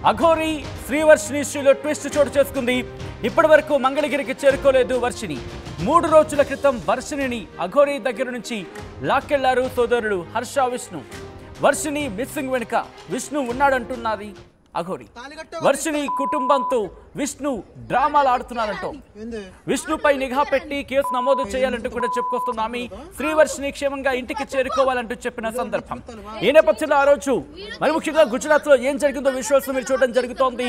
అఘోరి శ్రీవర్షిని ఇష్యూలో ట్విస్ట్ చోటు చేసుకుంది. ఇప్పటివరకు మంగళగిరికి చేరుకోలేదు వర్షిని. 3 రోజుల క్రితం వర్షిని అఘోరి దగ్గర నుంచి లాక్కెళ్లారు సోదరులు హర్ష, విష్ణు. వర్షిని మిస్సింగ్ వెనుక విష్ణు ఉన్నాడంటున్నది అఘోరి. వర్షిని కుటుంబంతో విష్ణు డ్రామాలు ఆడుతున్నారంటూ విష్ణుపై నిఘా పెట్టి కేసు నమోదు చేయాలంటూ కూడా చెప్పుకొస్తున్న ఆమె శ్రీవర్షిని క్షేమంగా ఇంటికి చేరుకోవాలంటూ చెప్పిన సందర్భం. ఈ నేపథ్యంలో ఆ రోజు మరి ముఖ్యంగా గుజరాత్ లో ఏం జరిగిందో విజువల్స్ మీరు చూడడం జరుగుతోంది.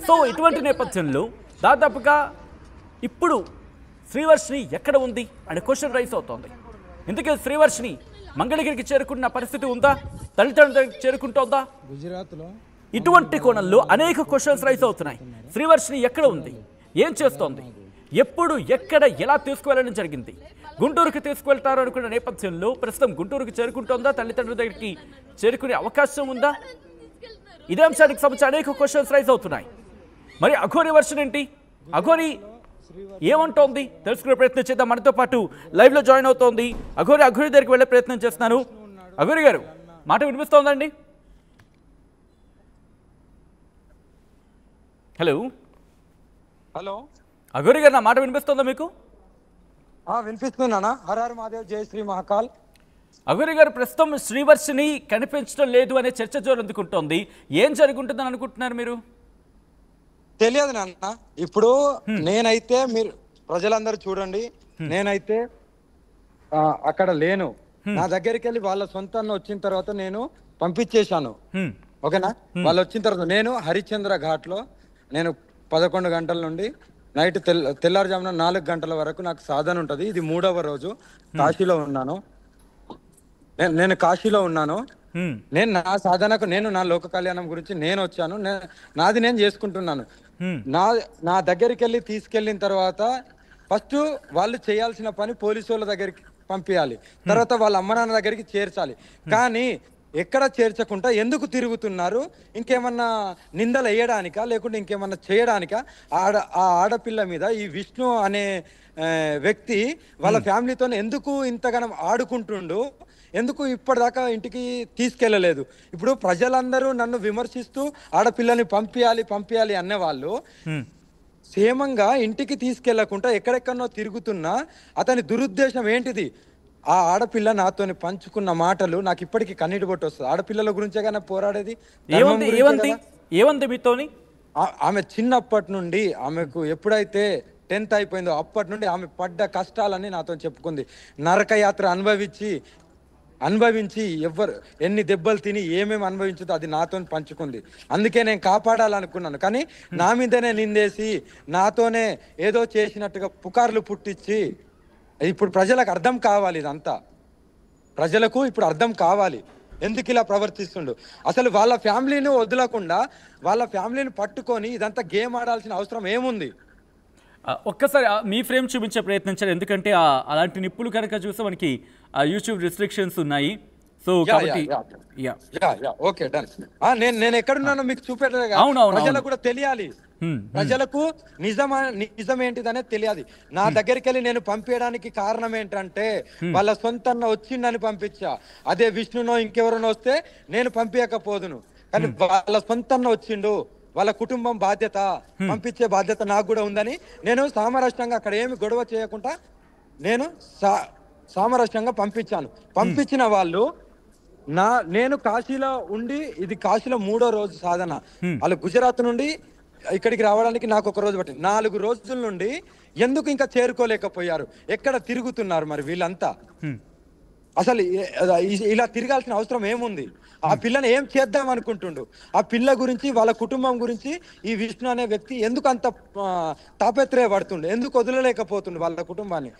సో ఇటువంటి నేపథ్యంలో దాదాపుగా ఇప్పుడు శ్రీవర్షిని ఎక్కడ ఉంది అనే క్వశ్చన్ రైస్ అవుతోంది. ఇందుకే శ్రీవర్షిని మంగళగిరికి చేరుకున్న పరిస్థితి ఉందా, తల్లిదండ్రులకు చేరుకుంటోందా? గుజరాత్లో ఇటువంటి కోణంలో అనేక క్వశ్చన్స్ రైస్ అవుతున్నాయి. శ్రీవర్షిని ఎక్కడ ఉంది, ఏం చేస్తోంది, ఎప్పుడు ఎక్కడ ఎలా తీసుకువెళ్ళడం జరిగింది, గుంటూరుకి తీసుకువెళ్తారు అనుకున్న నేపథ్యంలో ప్రస్తుతం గుంటూరుకి చేరుకుంటోందా, తల్లిదండ్రుల దగ్గరికి చేరుకునే అవకాశం ఉందా? ఇదే అంశానికి సంబంధించి అనేక క్వశ్చన్స్ రైస్ అవుతున్నాయి. మరి అఘోరి వర్షన్ ఏంటి, అఘోరి ఏమంటోంది తెలుసుకునే ప్రయత్నం చేద్దాం. మనతో పాటు లైవ్ లో జాయిన్ అవుతోంది అఘోరి. అఘోరి దగ్గరికి వెళ్ళే ప్రయత్నం చేస్తున్నాను. అఘోరి గారు, మాట వినిపిస్తోందండి? హలో హలో అఘోరి గారు, నా మాట వినిపిస్తుందా మీకు? వినిపిస్తున్నానా? హర హర మహాదేవ్, జై శ్రీ మహాకాల్. అఘోరి గారు, ప్రస్తుతం శ్రీవర్షిని కనిపించడం లేదు అనే చర్చ జోరందుకుంటోంది. ఏం జరుగుంటుందని అనుకుంటున్నారు మీరు? తెలియదు నాన్న. ఇప్పుడు నేనైతే, మీరు ప్రజలందరూ చూడండి, నేనైతే అక్కడ లేను. నా దగ్గరికి వెళ్ళి వాళ్ళ సొంత అన్న వచ్చిన తర్వాత నేను పంపించేశాను. ఓకేనా? వాళ్ళు వచ్చిన తర్వాత నేను హరిశ్చంద్ర ఘాట్ లో నేను 11 గంటల నుండి నైట్ తెల్లారుజామున 4 గంటల వరకు నాకు సాధన ఉంటది. ఇది 3వ రోజు కాశీలో ఉన్నాను. నేను కాశీలో ఉన్నాను. నేను నా సాధనకు, నేను నా లోక కళ్యాణం గురించి నేను వచ్చాను. నాది నేను చేసుకుంటున్నాను. నా దగ్గరికి వెళ్ళి తీసుకెళ్ళిన తర్వాత ఫస్ట్ వాళ్ళు చేయాల్సిన పని పోలీసు వాళ్ళ దగ్గరికి పంపించాలి, తర్వాత వాళ్ళ అమ్మ నాన్న దగ్గరికి చేర్చాలి. కానీ ఎక్కడ చేర్చకుండా ఎందుకు తిరుగుతున్నారు? ఇంకేమన్నా నిందలు వేయడానికా, లేకుంటే ఇంకేమన్నా చేయడానికా? ఆ ఆడపిల్ల మీద ఈ విష్ణు అనే వ్యక్తి వాళ్ళ ఫ్యామిలీతో ఎందుకు ఇంతగానం ఆడుకుంటుండు? ఎందుకు ఇప్పటిదాకా ఇంటికి తీసుకెళ్ళలేదు? ఇప్పుడు ప్రజలందరూ నన్ను విమర్శిస్తూ ఆడపిల్లని పంపించాలి అనేవాళ్ళు క్షేమంగా ఇంటికి తీసుకెళ్లకుండా ఎక్కడెక్కడో తిరుగుతున్నా అతని దురుద్దేశం ఏంటిది? ఆ ఆడపిల్ల నాతోని పంచుకున్న మాటలు నాకు ఇప్పటికీ కన్నీటి బొట్టు వస్తుంది. ఆడపిల్లల గురించే కానీ పోరాడేది. ఏమంది మీతోని? ఆమె చిన్నప్పటి నుండి, ఆమెకు ఎప్పుడైతే 10th అయిపోయిందో అప్పటి నుండి ఆమె పడ్డ కష్టాలని నాతో చెప్పుకుంది. నరకయాత్ర అనుభవించి ఎవరు ఎన్ని దెబ్బలు తిని ఏమేమి అనుభవించుతో అది నాతో పంచుకుంది. అందుకే నేను కాపాడాలనుకున్నాను. కానీ నా మీదనే నిందేసి నాతోనే ఏదో చేసినట్టుగా పుకార్లు పుట్టించి, ఇప్పుడు ప్రజలకు అర్థం కావాలి, ఇదంతా ప్రజలకు ఇప్పుడు అర్థం కావాలి ఎందుకు ఇలా ప్రవర్తిస్తుండు. అసలు వాళ్ళ ఫ్యామిలీని వదలకుండా వాళ్ళ ఫ్యామిలీని పట్టుకొని ఇదంతా గేమ్ ఆడాల్సిన అవసరం ఏముంది? ఒక్కసారి మీ ఫ్రేమ్ చూపించే ప్రయత్నించారు, ఎందుకంటే అలాంటి నిప్పులు కనుక చూస్తే మనకి యూట్యూబ్ రిస్ట్రిక్షన్స్ ఉన్నాయి. సో కాబట్టి ఓకే డన్. నేను ఎక్కడున్నానో మీకు చూపెట్టాలి, ప్రజలకు కూడా తెలియాలి. ప్రజలకు నిజం ఏంటిదనేది తెలియాలి. నా దగ్గరికి వెళ్ళి నేను పంపించడానికి కారణం ఏంటంటే వాళ్ళ సొంతన్న వచ్చిందని పంపించా. అదే విష్ణునో ఇంకెవరినో వస్తే నేను పంపించకపోదును. కానీ వాళ్ళ సొంతన్న వచ్చిండు, వాళ్ళ కుటుంబం బాధ్యత, పంపించే బాధ్యత నాకు కూడా ఉందని నేను సామరస్యంగా అక్కడ ఏమి గొడవ చేయకుండా నేను సామరస్యంగా పంపించాను. పంపించిన వాళ్ళు నేను కాశీలో ఉండి, ఇది కాశీలో 3వ రోజు సాధన. వాళ్ళు గుజరాత్ నుండి ఇక్కడికి రావడానికి నాకు 1 రోజు పట్టింది. 4 రోజుల నుండి ఎందుకు ఇంకా చేరుకోలేకపోయారు? ఎక్కడ తిరుగుతున్నారు మరి వీళ్ళంతా? అసలు ఇలా తిరగాల్సిన అవసరం ఏముంది? ఆ పిల్లని ఏం చేద్దాం అనుకుంటుండు? ఆ పిల్ల గురించి, వాళ్ళ కుటుంబం గురించి ఈ విష్ణు అనే వ్యక్తి ఎందుకు అంత తాపత్రయపడుతుండు? ఎందుకు వదలలేకపోతుండు వాళ్ళ కుటుంబాన్ని?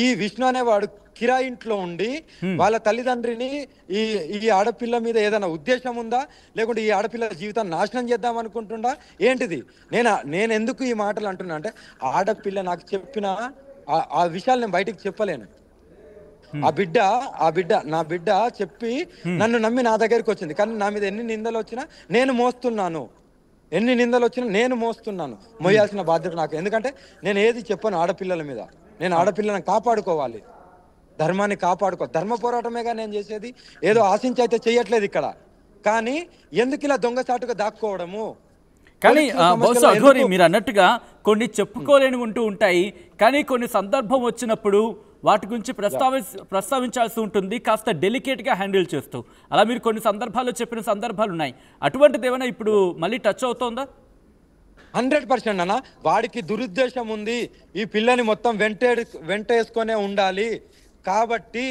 ఈ విష్ణు అనేవాడు కిరాయి ఇంట్లో ఉండి వాళ్ళ తల్లిదండ్రిని ఈ ఆడపిల్ల మీద ఏదైనా ఉద్దేశం ఉందా, లేకుంటే ఈ ఆడపిల్ల జీవితాన్ని నాశనం చేద్దాం అనుకుంటుండా ఏంటిది? నేను ఎందుకు ఈ మాటలు అంటున్నా అంటే, ఆడపిల్ల నాకు చెప్పిన ఆ విషయాలు నేను బయటికి చెప్పలేను. నా బిడ్డ చెప్పి నన్ను నమ్మి నా దగ్గరికి వచ్చింది. కానీ నా మీద ఎన్ని నిందలు వచ్చినా నేను మోస్తున్నాను. మోయాల్సిన బాధ్యత నాకు. ఎందుకంటే నేను ఏది చెప్పను ఆడపిల్లల మీద. నేను ఆడపిల్లని కాపాడుకోవాలి, ధర్మాన్ని కాపాడుకో. ధర్మ పోరాటమేగా నేను చేసేది. ఏదో ఆశించి అయితే చెయ్యట్లేదు. ఇక్కడ కానీ ఎందుకు ఇలా దొంగచాటుగా దాక్కోవడము? కానీ పోలీసుల బహుశా సమస్యలో అఘోరి ఎందుకు- మీరు అన్నట్టుగా కొన్ని చెప్పుకోలేని ఉంటూ ఉంటాయి, కానీ కొన్ని సందర్భం వచ్చినప్పుడు వాటి గురించి ప్రస్తావించాల్సి ఉంటుంది, కాస్త డెలికేట్గా హ్యాండిల్ చేస్తూ. అలా మీరు కొన్ని సందర్భాల్లో చెప్పిన సందర్భాలు ఉన్నాయి. అటువంటిది ఏమైనా ఇప్పుడు మళ్ళీ టచ్ అవుతోందా? 100% అన్న. వాడికి దురుద్దేశం ఉంది, ఈ పిల్లని మొత్తం వెంటేసుకొనే ఉండాలి కాబట్టి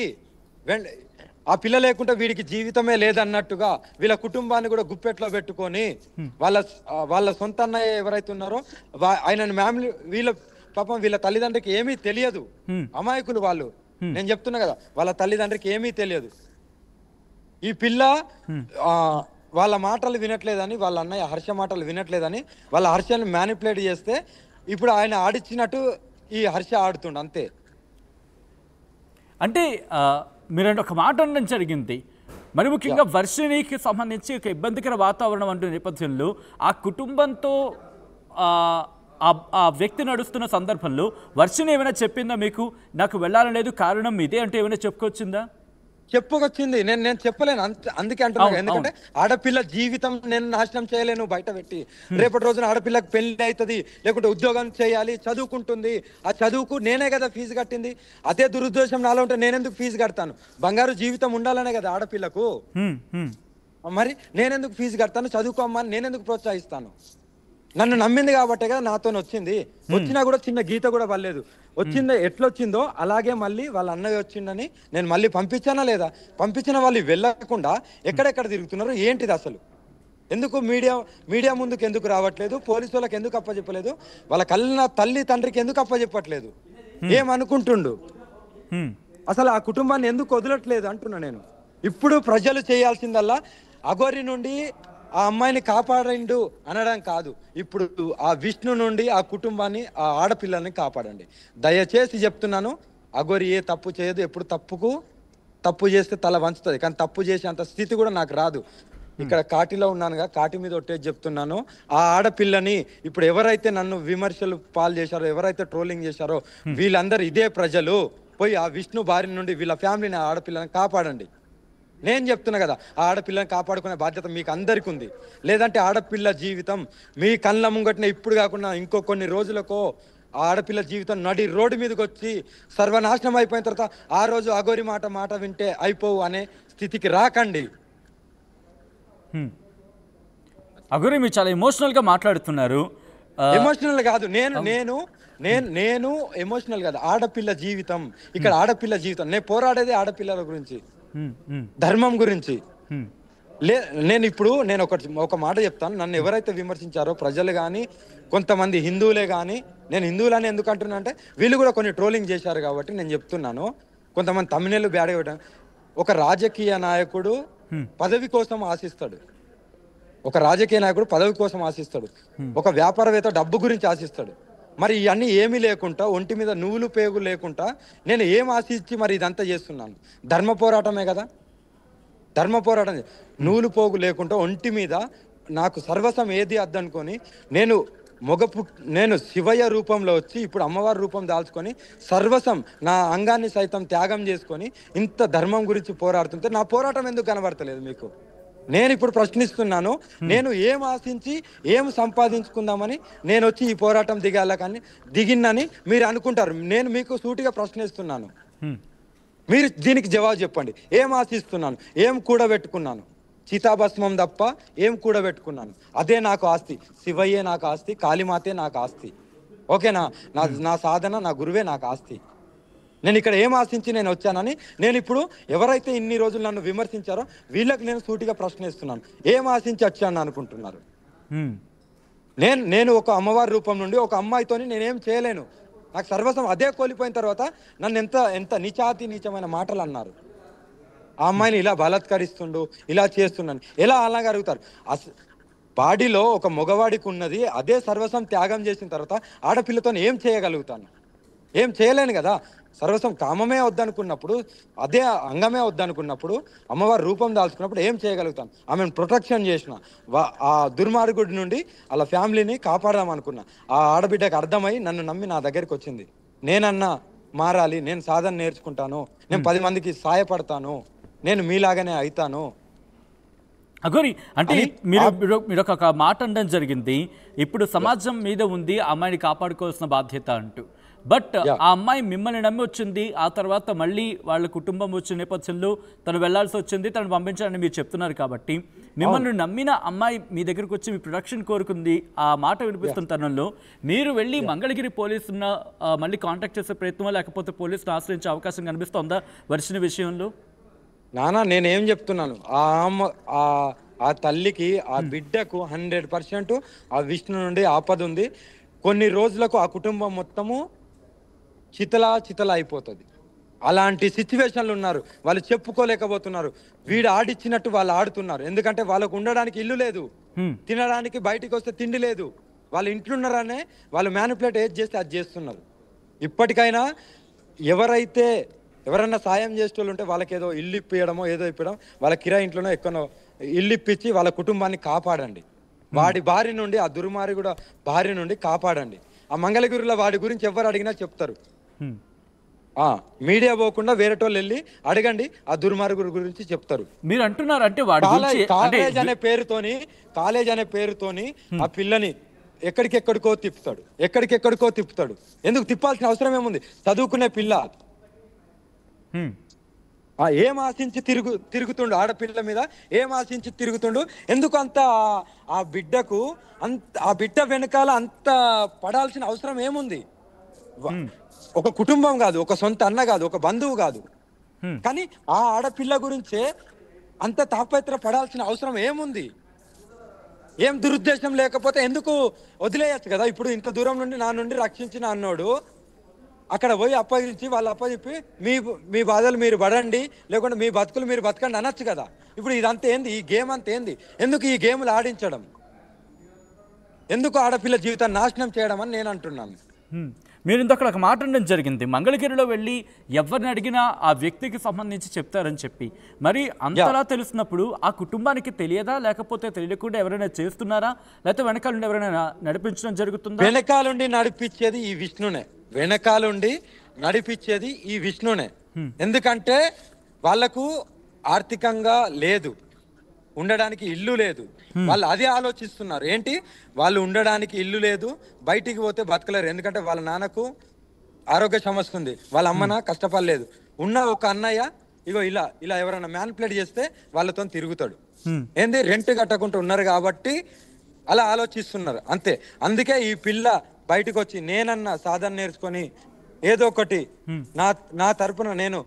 ఆ పిల్ల లేకుంటే వీడికి జీవితమే లేదన్నట్టుగా వీళ్ళ కుటుంబాన్ని కూడా గుప్పెట్లో పెట్టుకొని వాళ్ళ సొంత అన్నయ్య ఎవరైతే ఉన్నారో ఆయన వీళ్ళ పాపం వీళ్ళ తల్లిదండ్రికి ఏమీ తెలియదు, అమాయకులు వాళ్ళు. నేను చెప్తున్నా కదా, వాళ్ళ తల్లిదండ్రికి ఏమీ తెలియదు. ఈ పిల్ల వాళ్ళ మాటలు వినట్లేదని, వాళ్ళ అన్నయ్య హర్ష మాటలు వినట్లేదని వాళ్ళ హర్షని మ్యానిపులేట్ చేస్తే ఇప్పుడు ఆయన ఆడిచ్చినట్టు ఈ హర్ష ఆడుతుండ అంతే. అంటే మీరంటే ఒక మాట అనడం జరిగింది, మరి ముఖ్యంగా వర్షిణికి సంబంధించి ఒక ఇబ్బందికర వాతావరణం అంటున్న నేపథ్యంలో ఆ కుటుంబంతో ఆ వ్యక్తి నడుస్తున్న సందర్భంలో వర్షిణి ఏమైనా చెప్పిందా మీకు, నాకు వెళ్ళాలని లేదు కారణం ఇదే అంటే ఏమైనా చెప్పుకొచ్చిందా? చెప్పుకొచ్చింది. నేను చెప్పలేను, అందుకే అంటున్నాను. ఎందుకంటే ఆడపిల్ల జీవితం నేను నాశనం చేయలేను బయట పెట్టి. రేపటి రోజున ఆడపిల్లకి పెళ్లి అవుతుంది, లేకుంటే ఉద్యోగం చేయాలి, చదువుకుంటుంది. ఆ చదువుకు నేనే కదా ఫీజు కట్టింది. అదే దురుద్దేశం నాలో ఉంటే నేనెందుకు ఫీజు కడతాను? బంగారు జీవితం ఉండాలనే కదా ఆడపిల్లకు. మరి నేనెందుకు ఫీజు కడతాను? చదువుకోమ్మని నేనెందుకు ప్రోత్సహిస్తాను? నన్ను నమ్మింది కాబట్టే కదా నాతో వచ్చింది. వచ్చినా కూడా చిన్న గీత కూడా పర్లేదు. వచ్చిందో ఎట్లొచ్చిందో అలాగే మళ్ళీ వాళ్ళ అన్నయ్య వచ్చిందని నేను మళ్ళీ పంపించానా లేదా? పంపించిన వాళ్ళు వెళ్ళకుండా ఎక్కడెక్కడ తిరుగుతున్నారు ఏంటిది అసలు? ఎందుకు మీడియా ముందుకు ఎందుకు రావట్లేదు? పోలీసు వాళ్ళకి ఎందుకు అప్పచెప్పలేదు? వాళ్ళ కళ్ళ తల్లి తండ్రికి ఎందుకు అప్పచెప్పట్లేదు? ఏమనుకుంటుండు అసలు? ఆ కుటుంబాన్ని ఎందుకు వదలట్లేదు అంటున్నా నేను. ఇప్పుడు ప్రజలు చేయాల్సిందల్లా అఘోరి నుండి ఆ అమ్మాయిని కాపాడండు అనడం కాదు, ఇప్పుడు ఆ విష్ణు నుండి ఆ కుటుంబాన్ని, ఆ ఆడపిల్లల్ని కాపాడండి. దయచేసి చెప్తున్నాను, అఘోరి ఏ తప్పు చేయదు. ఎప్పుడు తప్పు చేస్తే తల వంచుతుంది, కానీ తప్పు చేసేంత స్థితి కూడా నాకు రాదు. ఇక్కడ కాటిలో ఉన్నానుగా, కాటి మీద ఒట్టేసి చెప్తున్నాను. ఆ ఆడపిల్లని ఇప్పుడు ఎవరైతే నన్ను విమర్శలు పాలు చేశారో, ఎవరైతే ట్రోలింగ్ చేశారో వీళ్ళందరూ ఇదే ప్రజలు. పోయి ఆ విష్ణు బారి నుండి వీళ్ళ ఫ్యామిలీని, ఆ ఆడపిల్లని కాపాడండి. నేను చెప్తున్నా కదా, ఆ ఆడపిల్లని కాపాడుకునే బాధ్యత మీకు అందరికీ ఉంది. లేదంటే ఆడపిల్ల జీవితం మీ కళ్ళ ముంగటిన ఇప్పుడు కాకుండా ఇంకో కొన్ని రోజులకో ఆ ఆడపిల్ల జీవితం నడి రోడ్డు మీదకి వచ్చి సర్వనాశనం అయిపోయిన తర్వాత ఆ రోజు అఘోరి మాట వింటే అయిపోవు అనే స్థితికి రాకండి. అఘోరి మీరు చాలా ఎమోషనల్గా మాట్లాడుతున్నారు. ఎమోషనల్ కాదు, నేను ఎమోషనల్ కాదు. ఆడపిల్ల జీవితం, ఇక్కడ ఆడపిల్ల జీవితం. నేను పోరాడేది ఆడపిల్లల గురించి, ధర్మం గురించి. నేను ఒక మాట చెప్తాను. నన్ను ఎవరైతే విమర్శించారో ప్రజలు కానీ, కొంతమంది హిందువులే కానీ, నేను హిందువులని ఎందుకు అంటున్నా అంటే వీళ్ళు కూడా కొన్ని ట్రోలింగ్ చేశారు కాబట్టి నేను చెప్తున్నాను. కొంతమంది తమిళలు బ్యాడ్ అయ్యడం. ఒక రాజకీయ నాయకుడు పదవి కోసం ఆశిస్తాడు, ఒక వ్యాపారవేత్త డబ్బు గురించి ఆశిస్తాడు. మరి ఇవన్నీ ఏమీ లేకుండా, ఒంటి మీద నువ్వులు పేగు లేకుండా నేను ఏం ఆశించి మరి ఇదంతా చేస్తున్నాను? ధర్మ పోరాటమే కదా, ధర్మ పోరాటం. నువ్వులు పోగు లేకుండా ఒంటి మీద నాకు సర్వస్వం ఏది అద్దనుకొని నేను శివయ్య రూపంలో వచ్చి ఇప్పుడు అమ్మవారి రూపం దాల్చుకొని సర్వస్వం నా అంగాన్ని సైతం త్యాగం చేసుకొని ఇంత ధర్మం గురించి పోరాడుతుంటే నా పోరాటం ఎందుకు కనబడతలేదు మీకు? నేను ఇప్పుడు ప్రశ్నిస్తున్నాను. నేను ఏం ఆశించి ఏం సంపాదించుకుందామని నేను వచ్చి ఈ పోరాటం దిగిన్నని మీరు అనుకుంటారు. నేను మీకు సూటిగా ప్రశ్నిస్తున్నాను, మీరు దీనికి జవాబు చెప్పండి. ఏం ఆశిస్తున్నాను? ఏం కూడబెట్టుకున్నాను? చితాభస్మం తప్ప ఏం కూడబెట్టుకున్నాను? అదే నాకు ఆస్తి. శివయ్యే నాకు ఆస్తి, కాళీమాతే నాకు ఆస్తి. ఓకేనా? నా సాధన, నా గురువే నాకు ఆస్తి. నేను ఇక్కడ ఏం ఆశించి నేను వచ్చానని నేను ఇప్పుడు ఎవరైతే ఇన్ని రోజులు నన్ను విమర్శించారో వీళ్ళకి నేను సూటిగా ప్రశ్నిస్తున్నాను. ఏం ఆశించి వచ్చాను అనుకుంటున్నారు? నేను ఒక అమ్మవారి రూపం నుండి ఒక అమ్మాయితోని నేనేం చేయలేను. నాకు సర్వస్వం అదే కోల్పోయిన తర్వాత నన్ను ఎంత నీచమైన మాటలు అన్నారు. ఆ అమ్మాయిని ఇలా బలాత్కరిస్తుండు, ఇలా చేస్తున్నాను, ఎలా అలాగ అడుగుతారు? బాడీలో ఒక మగవాడికి ఉన్నది అదే సర్వస్వం త్యాగం చేసిన తర్వాత ఆడపిల్లతో ఏం చేయగలుగుతాను? ఏం చేయలేను కదా. సర్వస్వం కామమే వద్దనుకున్నప్పుడు, అదే అంగమే వద్దనుకున్నప్పుడు, అమ్మవారి రూపం దాల్చుకున్నప్పుడు ఏం చేయగలుగుతాను? ఆమెను ప్రొటెక్షన్ చేసిన, ఆ దుర్మార్గుడి నుండి వాళ్ళ ఫ్యామిలీని కాపాడదాం అనుకున్నా. ఆ ఆడబిడ్డకు అర్థమై నన్ను నమ్మి నా దగ్గరికి వచ్చింది. నేనన్నా మారాలి, నేను సాధన నేర్చుకుంటాను, నేను 10 మందికి సాయపడతాను, నేను మీలాగానే అవుతాను. అగోరి అంటే మీరు ఒక మాట అనడం జరిగింది, ఇప్పుడు సమాజం మీద ఉంది ఆ అమ్మాయిని కాపాడుకోవాల్సిన బాధ్యత అంటూ. బట్ ఆ అమ్మాయి మిమ్మల్ని నమ్మి వచ్చింది, ఆ తర్వాత మళ్ళీ వాళ్ళ కుటుంబం వచ్చిన నేపథ్యంలో తను వెళ్లాల్సి వచ్చింది, తను పంపించాలని మీరు చెప్తున్నారు. కాబట్టి మిమ్మల్ని నమ్మిన అమ్మాయి మీ దగ్గరకు వచ్చి మీ ప్రొడక్షన్ కోరుకుంది, ఆ మాట వినిపిస్తున్న తరుణంలో మీరు వెళ్ళి మంగళగిరి పోలీసున్న మళ్ళీ కాంటాక్ట్ చేసే ప్రయత్నం లేకపోతే పోలీసును ఆశ్రయించే అవకాశం కనిపిస్తోందా వర్షిని విషయంలో? నానా నేనేం చెప్తున్నాను, ఆ తల్లికి ఆ బిడ్డకు 100% ఆ విష్ణు నుండి ఆపద ఉంది. కొన్ని రోజులకు ఆ కుటుంబం మొత్తము చితలా అయిపోతుంది. అలాంటి సిచ్యువేషన్లు ఉన్నారు, వాళ్ళు చెప్పుకోలేకపోతున్నారు. వీడు ఆడిచ్చినట్టు వాళ్ళు ఆడుతున్నారు. ఎందుకంటే వాళ్ళకు ఉండడానికి ఇల్లు లేదు, తినడానికి బయటికి వస్తే తిండి లేదు. వాళ్ళు ఇంట్లో ఉన్నారనే వాళ్ళు మ్యానిపులేట్ ఏది చేస్తే అది చేస్తున్నారు. ఇప్పటికైనా ఎవరన్నా సాయం చేసేటోళ్ళు ఉంటే వాళ్ళకి ఏదో ఇల్లు ఇప్పియడమో ఏదో ఇప్పడం, వాళ్ళ కిరాయి ఇంట్లోనో ఎక్కడో ఇల్లు ఇప్పించి వాళ్ళ కుటుంబాన్ని కాపాడండి. వాడి బారి నుండి, ఆ దుర్మారి కూడా బారి నుండి కాపాడండి. ఆ మంగళగిరిలో వాడి గురించి ఎవరు అడిగినా చెప్తారు. మీడియా పోకుండా వేరేటోళ్ళు వెళ్ళి అడగండి, ఆ దుర్మార్గుడి గురించి చెప్తారు. మీరు అంటున్నారు అంటే కాలేజ్ అనే పేరుతోని ఆ పిల్లని ఎక్కడికెక్కడికో తిప్పుతాడు. ఎందుకు తిప్పాల్సిన అవసరం ఏముంది? చదువుకునే పిల్ల ఏం ఆశించి తిరుగుతుండు, ఆడపిల్ల మీద ఏం ఆశించి తిరుగుతుండు? ఎందుకు అంత ఆ బిడ్డ వెనకాల అంత పడాల్సిన అవసరం ఏముంది? ఒక కుటుంబం కాదు, ఒక సొంత అన్న కాదు, ఒక బంధువు కాదు, కానీ ఆ ఆడపిల్ల గురించే అంత తాపత్ర పడాల్సిన అవసరం ఏముంది? ఏం దురుద్దేశం లేకపోతే ఎందుకు వదిలేయచ్చు కదా? ఇప్పుడు ఇంత దూరం నుండి నా నుండి రక్షించిన అన్నోడు అక్కడ పోయి అప్పగించి వాళ్ళు అప్పచెప్పి మీ బాధలు మీరు పడండి, లేకుంటే మీ బతుకులు మీరు బతకండి అనొచ్చు కదా. ఇప్పుడు ఇదంతా ఏంది? ఈ గేమ్ అంతా ఏంది? ఎందుకు ఈ గేమ్లు ఆడించడం? ఎందుకు ఆడపిల్ల జీవితాన్ని నాశనం చేయడం అని నేను అంటున్నాను. మీరు ఇంతక్కడ ఒక మాట అనడం జరిగింది, మంగళగిరిలో వెళ్ళి ఎవరిని అడిగినా ఆ వ్యక్తికి సంబంధించి చెప్తారని చెప్పి. మరి అంతలా తెలుస్తున్నప్పుడు ఆ కుటుంబానికి తెలియదా, లేకపోతే తెలియకుండా ఎవరైనా చేస్తున్నారా, లేకపోతే వెనకాల నుండి ఎవరైనా నడిపించడం జరుగుతుందా? వెనకాలండి నడిపించేది ఈ విష్ణునే. ఎందుకంటే వాళ్లకు ఆర్థికంగా లేదు, ఉండడానికి ఇల్లు లేదు. వాళ్ళు అదే ఆలోచిస్తున్నారు. ఏంటి? వాళ్ళు ఉండడానికి ఇల్లు లేదు, బయటికి పోతే బతకలేరు. ఎందుకంటే వాళ్ళ నాన్నకు ఆరోగ్య సమస్య ఉంది, వాళ్ళ అమ్మన కష్టపడలేదు. ఉన్న ఒక అన్నయ్య ఇగో ఇలా ఎవరైనా మ్యానిపులేట్ చేస్తే వాళ్ళతో తిరుగుతాడు. ఏంది? రెంట్ కట్టకుండా ఉన్నారు కాబట్టి అలా ఆలోచిస్తున్నారు అంతే. అందుకే ఈ పిల్ల బయటకు వచ్చి నేనన్నా సాధన నేర్చుకొని ఏదో ఒకటి నా తరపున నేను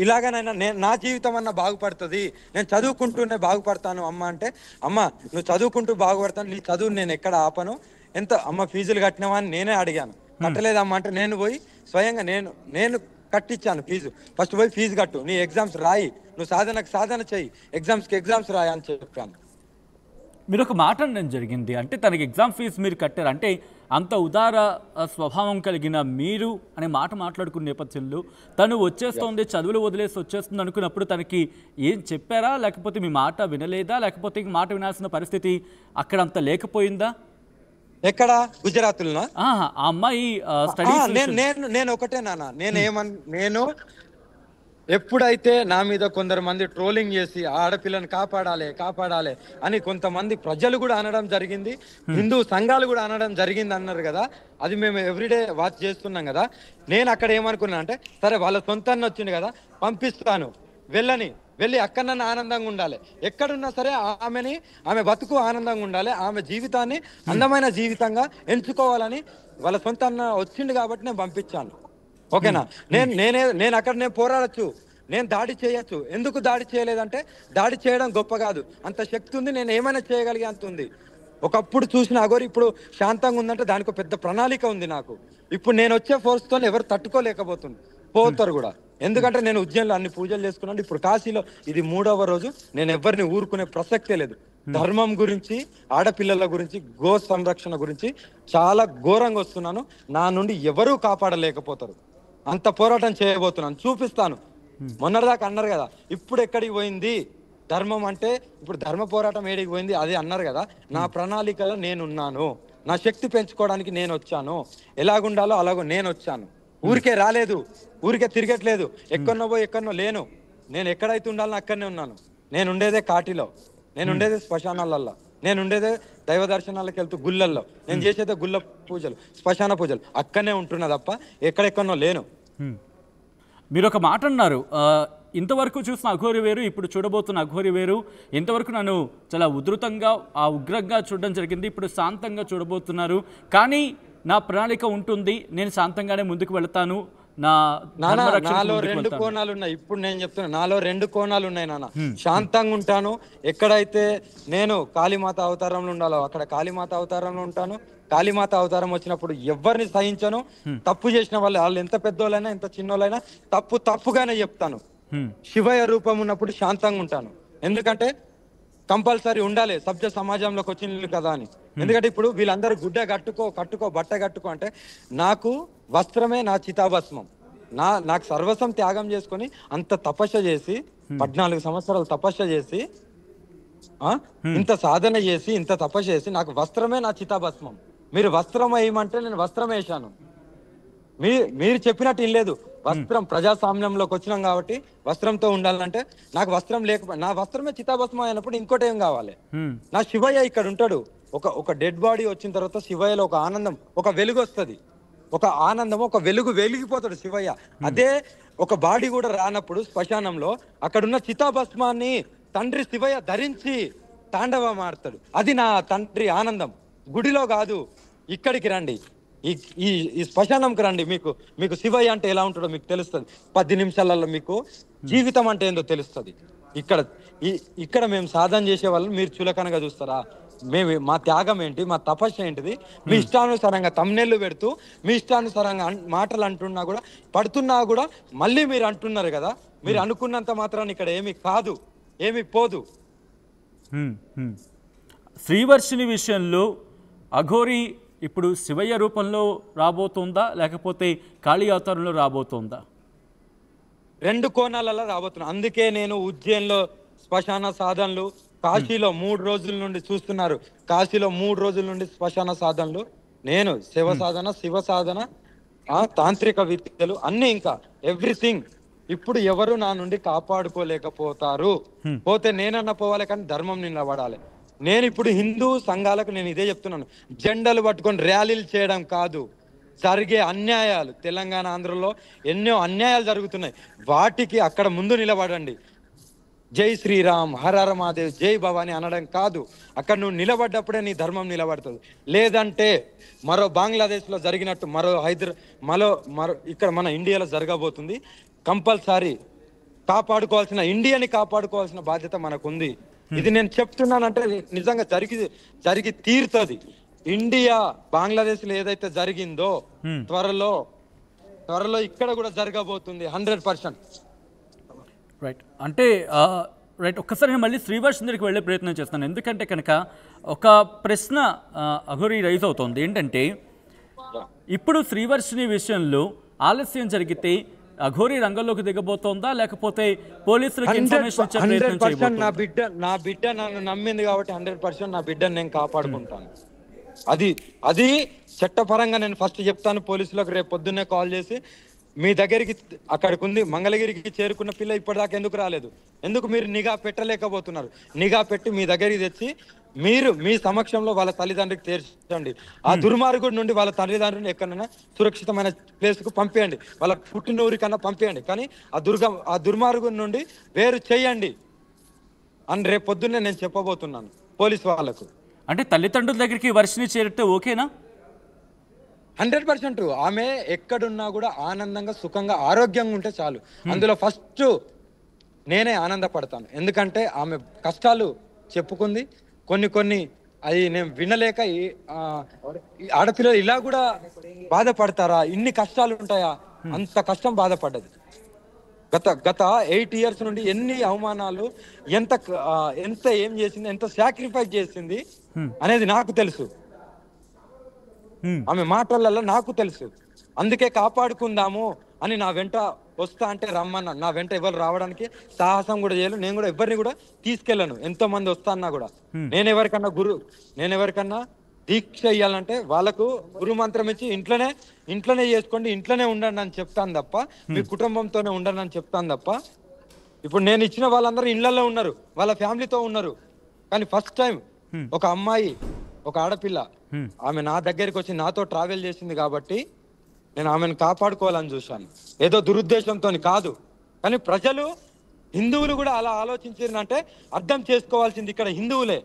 ఇలాగనైనా నా జీవితం అన్నా బాగుపడుతుంది, నేను చదువుకుంటూనే బాగుపడతాను అమ్మ అంటే, అమ్మ నువ్వు చదువుకుంటూ బాగుపడతాను, నీ చదువు నేను ఎక్కడ ఆపను, ఎంత అమ్మ ఫీజులు కట్టినావా అని నేనే అడిగాను. కట్టలేదమ్మా అంటే నేను పోయి స్వయంగా నేను కట్టించాను ఫీజు. ఫస్ట్ పోయి ఫీజు కట్టు, నీ ఎగ్జామ్స్ రాయి, నువ్వు సాధన చెయ్యి, ఎగ్జామ్స్ రాయి అని చెప్పాను. మీరు ఒక మాట అనడం జరిగింది, అంటే తనకి ఎగ్జామ్ ఫీజు మీరు కట్టారు అంటే అంత ఉదార స్వభావం కలిగిన మీరు అనే మాట మాట్లాడుకున్న నేపథ్యంలో తను వచ్చేస్తోంది, చదువులు వదిలేసి వచ్చేస్తుంది అనుకున్నప్పుడు తనకి ఏం చెప్పారా, లేకపోతే మీ మాట వినలేదా, లేకపోతే మాట వినాల్సిన పరిస్థితి అక్కడ అంత లేకపోయిందా? ఎక్కడ? గుజరాత్లో ఆ అమ్మాయి స్టడీస్ నేను ఒకటే నాన్న, నేను ఎప్పుడైతే నా మీద కొందరు మంది ట్రోలింగ్ చేసి ఆడపిల్లని కాపాడాలి అని కొంతమంది ప్రజలు కూడా అనడం జరిగింది, హిందూ సంఘాలు కూడా అనడం జరిగింది అన్నారు కదా. అది మేము ఎవ్రీడే వాచ్ చేస్తున్నాం కదా. నేను అక్కడ ఏమనుకున్నా అంటే, సరే వాళ్ళ సొంతాన్ని వచ్చింది కదా, పంపిస్తాను, వెళ్ళి అక్కడన్నా ఆనందంగా ఉండాలి, ఎక్కడున్నా సరే ఆమె బతుకు ఆనందంగా ఉండాలి, ఆమె జీవితాన్ని అందమైన జీవితంగా ఎంచుకోవాలని వాళ్ళ సొంతాన్న వచ్చింది కాబట్టి నేను పంపించాను. ఓకేనా? నేను అక్కడ పోరాడచ్చు, నేను దాడి చేయొచ్చు. ఎందుకు దాడి చేయలేదంటే, దాడి చేయడం గొప్ప కాదు, అంత శక్తి ఉంది, నేను ఏమైనా చేయగలిగే అంత ఉంది. ఒకప్పుడు చూసిన అగోరి ఇప్పుడు శాంతంగా ఉందంటే దానికి పెద్ద ప్రణాళిక ఉంది నాకు. ఇప్పుడు నేను వచ్చే ఫోర్స్తో ఎవరు పోతారు కూడా. ఎందుకంటే నేను ఉజ్జయిన్లో అన్ని పూజలు చేసుకున్నాను, ఇప్పుడు కాశీలో ఇది 3వ రోజు. నేను ఎవరిని ఊరుకునే ప్రసక్తే లేదు. ధర్మం గురించి, ఆడపిల్లల గురించి, గో సంరక్షణ గురించి చాలా ఘోరంగా వస్తున్నాను. నా నుండి ఎవరూ కాపాడలేకపోతారు. అంత పోరాటం చేయబోతున్నాను, చూపిస్తాను. మొన్నటిదాకా అన్నారు కదా, ఇప్పుడు ఎక్కడికి పోయింది ధర్మం అంటే, ఇప్పుడు ధర్మ పోరాటం ఏడికి పోయింది అది అన్నారు కదా. నా ప్రణాళికలో నేనున్నాను, నా శక్తి పెంచుకోవడానికి నేను వచ్చాను, ఎలాగుండాలో అలాగో నేను వచ్చాను. ఊరికే రాలేదు, ఊరికే తిరగట్లేదు, ఎక్కడో లేను. నేను ఎక్కడైతే ఉండాలని అక్కడనే ఉన్నాను. నేను ఉండేదే కాటిలో, నేను ఉండేది శ్మశానాలల్లో, నేను ఉండేదే దైవ దర్శనాలకు వెళ్తూ గుళ్ళల్లో, నేను చేసేదే గుళ్ళ పూజలు, శ్మశాన పూజలు, అక్కడనే ఉంటున్నా తప్ప ఎక్కడెక్కడనో లేను. మీరు ఒక మాట అన్నారు, ఇంతవరకు చూసిన అఘోరి వేరు, ఇప్పుడు చూడబోతున్న అఘోరి వేరు. ఇంతవరకు నన్ను చాలా ఉధృతంగా ఉగ్రంగా చూడడం జరిగింది, ఇప్పుడు శాంతంగా చూడబోతున్నారు. కానీ నా ప్రణాళిక ఉంటుంది, నేను శాంతంగానే ముందుకు వెళ్తాను, నాలో 2 కోణాలు ఉన్నాయి. ఇప్పుడు నేను చెప్తున్నా, నాలో 2 కోణాలు ఉన్నాయి నాన్న. శాంతంగా ఉంటాను, ఎక్కడైతే నేను కాళీమాత అవతారంలో ఉండాలో అక్కడ కాళీమాత అవతారంలో ఉంటాను. కాళీమాత అవతారం వచ్చినప్పుడు ఎవరిని సహించను. తప్పు చేసిన వాళ్ళు ఎంత పెద్దోళ్ళైనా ఎంత చిన్నోళ్ళైనా తప్పుగానే చెప్తాను. శివయ్య రూపం ఉన్నప్పుడు శాంతంగా ఉంటాను, ఎందుకంటే కంపల్సరీ ఉండాలి సభ్య సమాజంలోకి వచ్చింది కదా అని. ఎందుకంటే ఇప్పుడు వీళ్ళందరూ గుడ్డ కట్టుకో బట్ట కట్టుకో అంటే నాకు వస్త్రమే నా చితాభస్మం. నాకు సర్వస్వం త్యాగం చేసుకొని అంత తపస్య చేసి 14 సంవత్సరాలు తపస్య చేసి ఇంత సాధన చేసి ఇంత తపస్య చేసి నాకు వస్త్రమే నా చితాభస్మం. మీరు వస్త్రం వేయమంటే నేను వస్త్రం వేశాను. మీరు చెప్పినట్టు ఏం లేదు. వస్త్రం ప్రజాస్వామ్యంలోకి వచ్చినాం కాబట్టి వస్త్రంతో ఉండాలంటే నాకు వస్త్రం లేకపోతే నా వస్త్రమే చితాభస్మం అయినప్పుడు ఇంకోటి ఏం కావాలి? నా శివయ్య ఇక్కడ ఉంటాడు. ఒక డెడ్ బాడీ వచ్చిన తర్వాత శివయ్యలో ఒక ఆనందం, ఒక వెలుగు వస్తుంది, ఒక ఆనందం, ఒక వెలిగిపోతాడు శివయ్య. అదే ఒక బాడీ కూడా రానప్పుడు శ్మశానంలో అక్కడున్న చితాభస్మాన్ని తండ్రి శివయ్య ధరించి తాండవం ఆడతాడు. అది నా తండ్రి ఆనందం. గుడిలో కాదు, ఇక్కడికి రండి, ఈ శ్మశానంకి రండి. మీకు శివయ్య అంటే ఎలా ఉంటాడో మీకు తెలుస్తుంది. 10 నిమిషాలలో మీకు జీవితం అంటే ఏందో తెలుస్తుంది. ఇక్కడ మేము సాధన చేసే వాళ్ళు మీరు చులకనగా చూస్తారా? మా త్యాగం ఏంటి, మా తపస్సు ఏంటిది? మీ ఇష్టానుసారంగా తమ్నెళ్ళు పెడుతూ మీ ఇష్టానుసారంగా మాటలు అంటున్నా కూడా పడుతున్నా కూడా మళ్ళీ మీరు అంటున్నారు కదా. మీరు అనుకున్నంత మాత్రాన్ని ఇక్కడ ఏమి కాదు, ఏమి పోదు. శ్రీవర్షిని విషయంలో అఘోరి ఇప్పుడు శివయ్య రూపంలో రాబోతుందా లేకపోతే కాళీ అవతారంలో రాబోతుందా? 2 కోణాలలో రాబోతున్నా. అందుకే నేను ఉజ్జయిన్లో శ్మశాన సాధనలు, కాశీలో 3 రోజుల నుండి చూస్తున్నారు. కాశీలో 3 రోజుల నుండి శ్మశాన సాధనలు, నేను శివ సాధన, శివ సాధన, తాంత్రిక విద్యలు అన్ని, ఇంకా ఎవ్రీథింగ్. ఇప్పుడు ఎవరు నా నుండి కాపాడుకోలేకపోతారు. పోతే నేనన్నా పోవాలి, కానీ ధర్మం నిలబడాలి. నేను ఇప్పుడు హిందూ సంఘాలకు నేను ఇదే చెప్తున్నాను, జెండాలు పట్టుకొని ర్యాలీలు చేయడం కాదు. జరిగే అన్యాయాలు తెలంగాణ ఆంధ్రలో ఎన్నో అన్యాయాలు జరుగుతున్నాయి, వాటికి అక్కడ ముందు నిలబడండి. జై శ్రీరామ్, హర మహాదేవ్, జై భవాని అనడం కాదు. అక్కడ నువ్వు నిలబడ్డప్పుడే నీ ధర్మం నిలబడుతుంది. లేదంటే మరో బంగ్లాదేశ్లో జరిగినట్టు మరో ఇక్కడ మన ఇండియాలో జరగబోతుంది. కంపల్సరీ కాపాడుకోవాల్సిన, ఇండియాని కాపాడుకోవాల్సిన బాధ్యత మనకుంది. ఇది నేను చెప్తున్నానంటే నిజంగా జరిగి తీరుతుంది. ఇండియా బంగ్లాదేశ్ లో ఏదైతే జరిగిందో త్వరలో ఇక్కడ కూడా జరగబోతుంది 100%. రైట్, అంటే రైట్, ఒక్కసారి నేను మళ్ళీ శ్రీవర్షిని దగ్గరికి వెళ్ళే ప్రయత్నం చేస్తాను. ఎందుకంటే కనుక ఒక ప్రశ్న అఘోరి రైజ్ అవుతోంది. ఏంటంటే ఇప్పుడు శ్రీవర్షిని విషయంలో ఆలస్యం జరిగితే అఘోరి రంగంలోకి దిగబోతోందా లేకపోతే పోలీసులకు ఇన్ఫర్మేషన్ ఇచ్చే ప్రయత్నం చేయబోతుందా? నా బిడ్డ నన్ను నమ్మింది కాబట్టి 100% నా బిడ్డను నేను కాపాడుకుంటాను. అది చట్టపరంగా నేను ఫస్ట్ చెప్తాను పోలీసులకు. రేపు పొద్దున్నే కాల్ చేసి మీ దగ్గరికి, అక్కడికి ఉంది మంగళగిరికి చేరుకున్న పిల్ల ఇప్పటిదాకా ఎందుకు రాలేదు, ఎందుకు మీరు నిఘా పెట్టలేకపోతున్నారు? నిఘా పెట్టి మీ దగ్గరికి తెచ్చి మీరు మీ సమక్షంలో వాళ్ళ తల్లిదండ్రులకు తీర్చండి. ఆ దుర్మార్గుడి నుండి వాళ్ళ తల్లిదండ్రులను ఎక్కడైనా సురక్షితమైన ప్లేస్ కు పంపేయండి, వాళ్ళ పుట్టినూరి కన్నా పంపేయండి. కానీ ఆ దుర్మార్గుడి నుండి వేరు చేయండి అని రేపు పొద్దున్నే నేను చెప్పబోతున్నాను పోలీసు వాళ్ళకు. అంటే తల్లిదండ్రుల దగ్గరికి వర్షిని చేరితే ఓకేనా? 100%. ఆమె ఎక్కడున్నా కూడా ఆనందంగా, సుఖంగా, ఆరోగ్యంగా ఉంటే చాలు. అందులో ఫస్ట్ నేనే ఆనందపడతాను. ఎందుకంటే ఆమె కష్టాలు చెప్పుకుంది, కొన్ని అది నేను వినలేక ఆడపిల్లలు ఇలా కూడా బాధపడతారా, ఇన్ని కష్టాలు ఉంటాయా, అంత కష్టం బాధపడ్డది. గత 8 years నుండి ఎన్ని అవమానాలు, ఎంత ఏం చేసింది, ఎంత సాక్రిఫైస్ చేసింది అనేది నాకు తెలుసు. ఆమె మాటలలో నాకు తెలుసు. అందుకే కాపాడుకుందాము అని నా వెంట వస్తా అంటే రమ్మన్నా. నా వెంట ఎవరు రావడానికి సాహసం కూడా చేయలేదు. నేను కూడా ఎవరిని కూడా తీసుకెళ్ళను. ఎంతో మంది వస్తా అన్నా కూడా నేను ఎవరికన్నా దీక్ష ఇయ్యాలంటే వాళ్ళకు గురు మంత్రం ఇచ్చి ఇంట్లోనే చేసుకోండి, ఇంట్లోనే ఉండండి అని చెప్తాను తప్ప, మీ కుటుంబంతోనే ఉండండి అని చెప్తాను తప్ప. ఇప్పుడు నేను ఇచ్చిన వాళ్ళందరూ ఇళ్లలో ఉన్నారు, వాళ్ళ ఫ్యామిలీతో ఉన్నారు. కానీ ఫస్ట్ టైం ఒక అమ్మాయి, ఒక ఆడపిల్ల ఆమె నా దగ్గరికి వచ్చి నాతో ట్రావెల్ చేసింది కాబట్టి నేను ఆమెను కాపాడుకోవాలని చూశాను. ఏదో దురుద్దేశంతో కాదు. కానీ ప్రజలు, హిందువులు కూడా అలా ఆలోచించారంటే అర్థం చేసుకోవాల్సింది ఇక్కడ హిందువులే.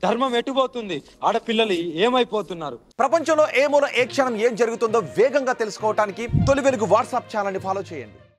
ధర్మం ఎటుపోతుంది, ఆడపిల్లలు ఏమైపోతున్నారు. ప్రపంచంలో ఏ మూల ఏ క్షణం ఏం జరుగుతుందో వేగంగా తెలుసుకోవడానికి తొలి వెలుగు వాట్సాప్ ఛానల్ని ఫాలో చేయండి.